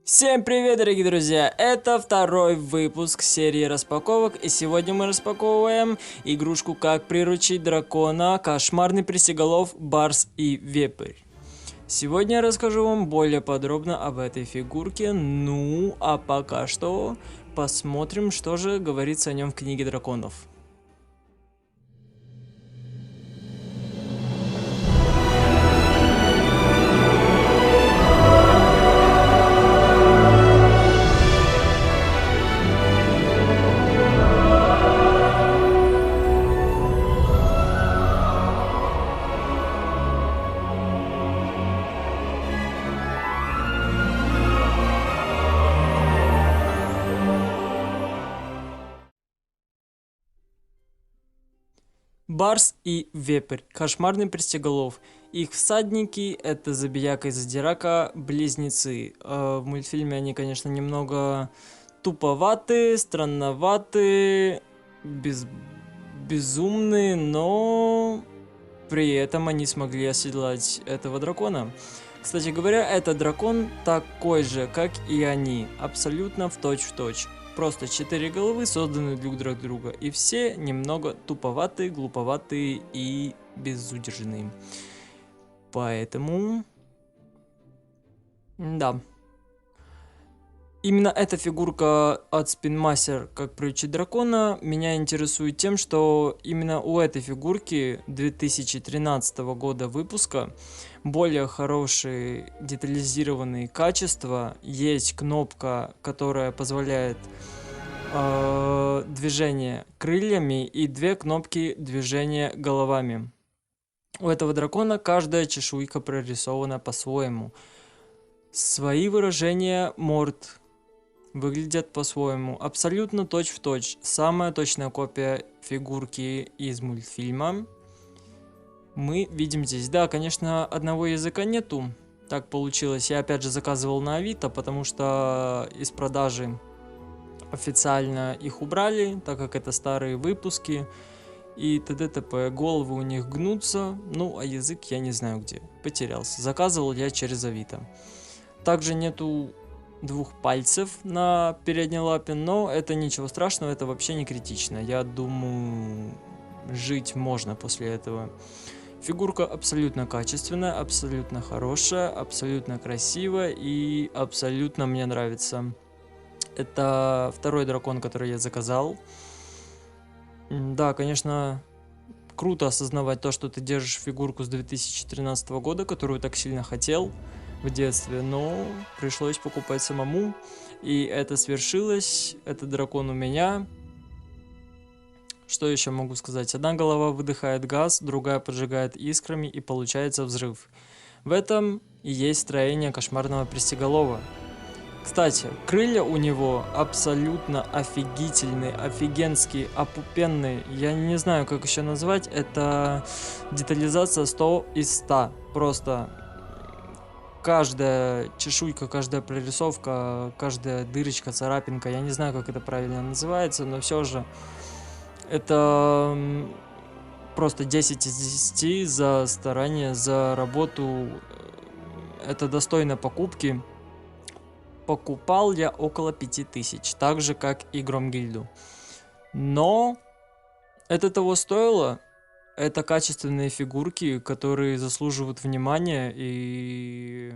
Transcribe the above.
Всем привет, дорогие друзья! Это второй выпуск серии распаковок, и сегодня мы распаковываем игрушку «Как приручить дракона. Кошмарный пристеголов, Барс и Вепрь». Сегодня я расскажу вам более подробно об этой фигурке, ну а пока что посмотрим, что же говорится о нем в книге драконов. Барс и Вепрь. Кошмарный пристеголов. Их всадники — это Забияка и Задирака, близнецы. В мультфильме они, конечно, немного туповатые, странноватые, безумные, но при этом они смогли оседлать этого дракона. Кстати говоря, этот дракон такой же, как и они, абсолютно в точь-в-точь. Просто 4 головы созданы друг для друга, и все немного туповатые, глуповатые и безудержные. Поэтому... Да. Именно эта фигурка от Spin Master «Как приручить дракона» меня интересует тем, что именно у этой фигурки 2013 года выпуска более хорошие детализированные качества. Есть кнопка, которая позволяет движение крыльями, и две кнопки движения головами. У этого дракона каждая чешуйка прорисована по-своему. Свои выражения морд выглядят по-своему, абсолютно точь-в-точь. Самая точная копия фигурки из мультфильма мы видим здесь. Да, конечно, одного языка нету, так получилось. Я опять же заказывал на Авито, потому что из продажи официально их убрали, так как это старые выпуски. И т.д. т.п. Головы у них гнутся, ну а язык я не знаю где, потерялся. Заказывал я через Авито. Также нету двух пальцев на передней лапе, но это ничего страшного, это вообще не критично. Я думаю, жить можно после этого. Фигурка абсолютно качественная, абсолютно хорошая, абсолютно красивая и абсолютно мне нравится. Это второй дракон, который я заказал. Да, конечно, круто осознавать то, что ты держишь фигурку с 2013 года, которую так сильно хотел в детстве, но пришлось покупать самому, и это свершилось. Этот дракон у меня. Что еще могу сказать? Одна голова выдыхает газ, другая поджигает искрами, и получается взрыв. В этом и есть строение кошмарного пристеголова. Кстати, крылья у него абсолютно офигительные, офигенские, опупенные. Я не знаю, как еще назвать. Это детализация 100 из 100. Просто каждая чешуйка, каждая прорисовка, каждая дырочка, царапинка. Я не знаю, как это правильно называется, но все же это просто 10 из 10 за старание, за работу. Это достойно покупки. Покупал я около 5000, так же как и Громгильду. Но это того стоило. Это качественные фигурки, которые заслуживают внимания, и